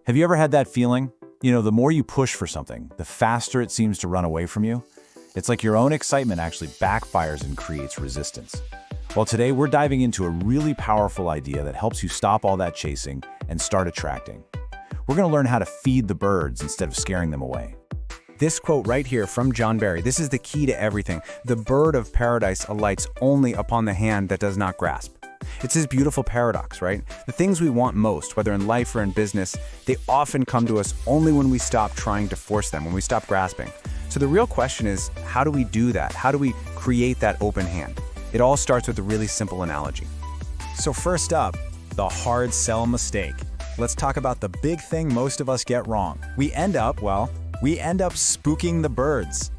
Have you ever had that feeling? You know, the more you push for something, the faster it seems to run away from you. It's like your own excitement actually backfires and creates resistance. Well, today we're diving into a really powerful idea that helps you stop all that chasing and start attracting. We're going to learn how to feed the birds instead of scaring them away. This quote right here from John Barry, this is the key to everything. The bird of paradise alights only upon the hand that does not grasp. It's this beautiful paradox, right? The things we want most, whether in life or in business, they often come to us only when we stop trying to force them, when we stop grasping. So the real question is, how do we do that? How do we create that open hand? It all starts with a really simple analogy. So first up, the hard sell mistake. Let's talk about the big thing most of us get wrong. We end up spooking the birds.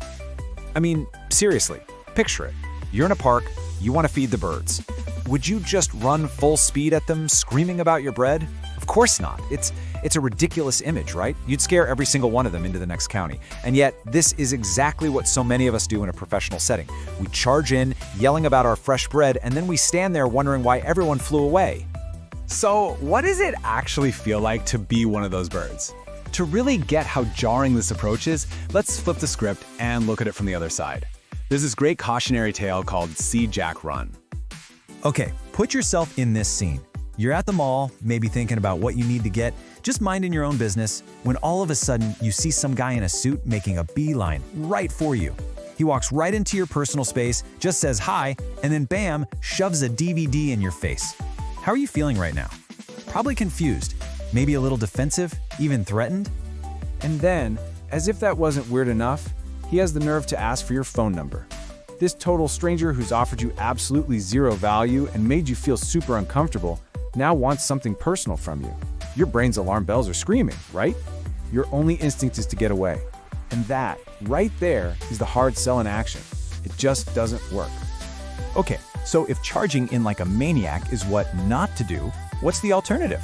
I mean, seriously, picture it. You're in a park, you want to feed the birds. Would you just run full speed at them, screaming about your bread? Of course not. It's a ridiculous image, right? You'd scare every single one of them into the next county. And yet, this is exactly what so many of us do in a professional setting. We charge in, yelling about our fresh bread, and then we stand there wondering why everyone flew away. So what does it actually feel like to be one of those birds? To really get how jarring this approach is, let's flip the script and look at it from the other side. There's this great cautionary tale called See Jack Run. Okay, put yourself in this scene. You're at the mall, maybe thinking about what you need to get, just minding your own business, when all of a sudden you see some guy in a suit making a beeline right for you. He walks right into your personal space, just says hi, and then bam, shoves a DVD in your face. How are you feeling right now? Probably confused, maybe a little defensive, even threatened. And then, as if that wasn't weird enough, he has the nerve to ask for your phone number. This total stranger who's offered you absolutely zero value and made you feel super uncomfortable now wants something personal from you. Your brain's alarm bells are screaming, right? Your only instinct is to get away. And that, right there, is the hard sell in action. It just doesn't work. Okay, so if charging in like a maniac is what not to do, what's the alternative?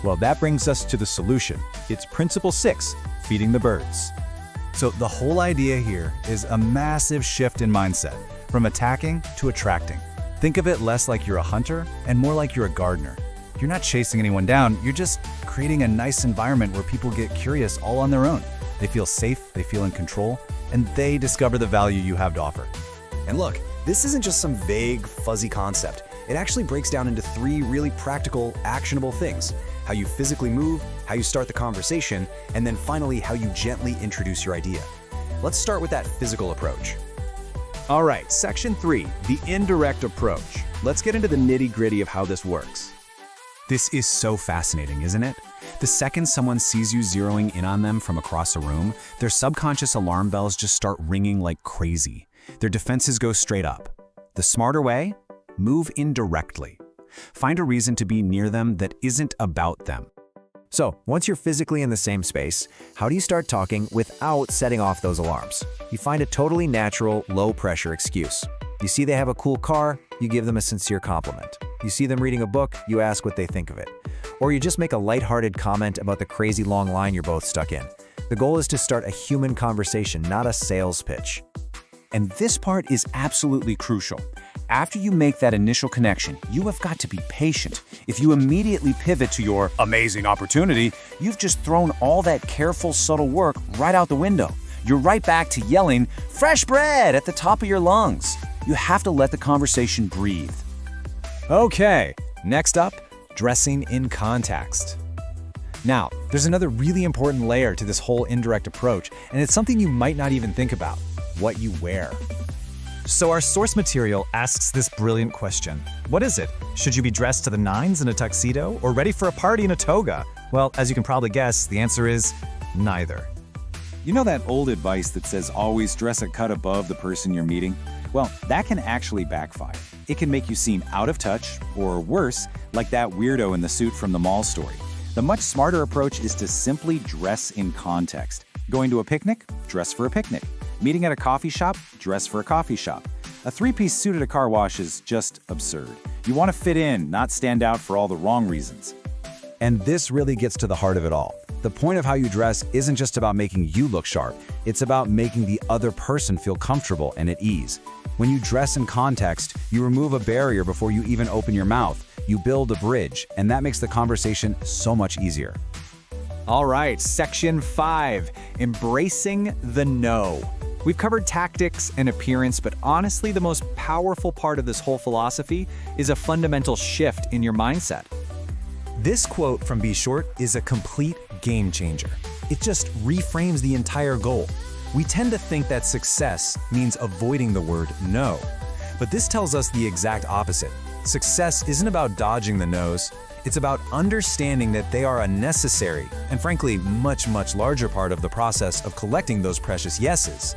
Well, that brings us to the solution. It's Principle 6, feeding the birds. So the whole idea here is a massive shift in mindset, from attacking to attracting. Think of it less like you're a hunter and more like you're a gardener. You're not chasing anyone down, you're just creating a nice environment where people get curious all on their own. They feel safe, they feel in control, and they discover the value you have to offer. And look, this isn't just some vague, fuzzy concept. It actually breaks down into 3 really practical, actionable things. How you physically move, how you start the conversation, and then finally how you gently introduce your idea. Let's start with that physical approach. All right, section 3, the indirect approach. Let's get into the nitty-gritty of how this works. This is so fascinating, isn't it? The second someone sees you zeroing in on them from across a room, their subconscious alarm bells just start ringing like crazy. Their defenses go straight up. The smarter way? Move indirectly. Find a reason to be near them that isn't about them. So, once you're physically in the same space, how do you start talking without setting off those alarms? You find a totally natural, low-pressure excuse. You see they have a cool car, you give them a sincere compliment. You see them reading a book, you ask what they think of it. Or you just make a lighthearted comment about the crazy long line you're both stuck in. The goal is to start a human conversation, not a sales pitch. And this part is absolutely crucial. After you make that initial connection, you have got to be patient. If you immediately pivot to your amazing opportunity, you've just thrown all that careful, subtle work right out the window. You're right back to yelling, "Fresh bread!" at the top of your lungs. You have to let the conversation breathe. Okay, next up, dressing in context. Now, there's another really important layer to this whole indirect approach, and it's something you might not even think about: what you wear. So our source material asks this brilliant question. What is it? Should you be dressed to the nines in a tuxedo or ready for a party in a toga? Well, as you can probably guess, the answer is neither. You know that old advice that says always dress a cut above the person you're meeting? Well, that can actually backfire. It can make you seem out of touch, or worse, like that weirdo in the suit from the mall story. The much smarter approach is to simply dress in context. Going to a picnic? Dress for a picnic. Meeting at a coffee shop? Dress for a coffee shop. A 3-piece suit at a car wash is just absurd. You want to fit in, not stand out for all the wrong reasons. And this really gets to the heart of it all. The point of how you dress isn't just about making you look sharp. It's about making the other person feel comfortable and at ease. When you dress in context, you remove a barrier before you even open your mouth. You build a bridge, and that makes the conversation so much easier. All right, section 5, embracing the no. We've covered tactics and appearance, but honestly, the most powerful part of this whole philosophy is a fundamental shift in your mindset. This quote from Be Short is a complete game changer. It just reframes the entire goal. We tend to think that success means avoiding the word no, but this tells us the exact opposite. Success isn't about dodging the no's. It's about understanding that they are a necessary and frankly much larger part of the process of collecting those precious yeses.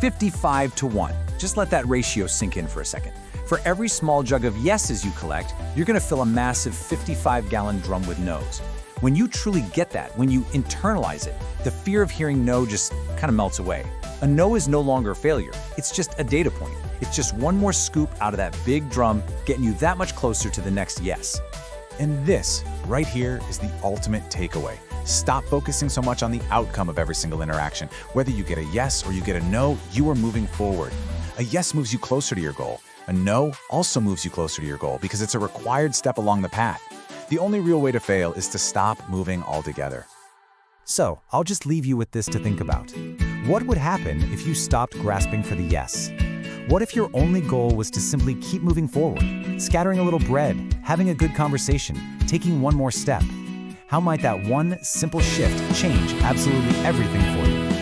55-1. Just let that ratio sink in for a second. For every small jug of yeses you collect, you're going to fill a massive 55-gallon drum with no's. When you truly get that, when you internalize it, the fear of hearing no just kind of melts away. A no is no longer a failure. It's just a data point. It's just one more scoop out of that big drum, getting you that much closer to the next yes. And this, right here, is the ultimate takeaway. Stop focusing so much on the outcome of every single interaction. Whether you get a yes or you get a no, you are moving forward. A yes moves you closer to your goal. A no also moves you closer to your goal because it's a required step along the path. The only real way to fail is to stop moving altogether. So, I'll just leave you with this to think about. What would happen if you stopped grasping for the yes? What if your only goal was to simply keep moving forward, scattering a little bread, having a good conversation, taking one more step? How might that one simple shift change absolutely everything for you?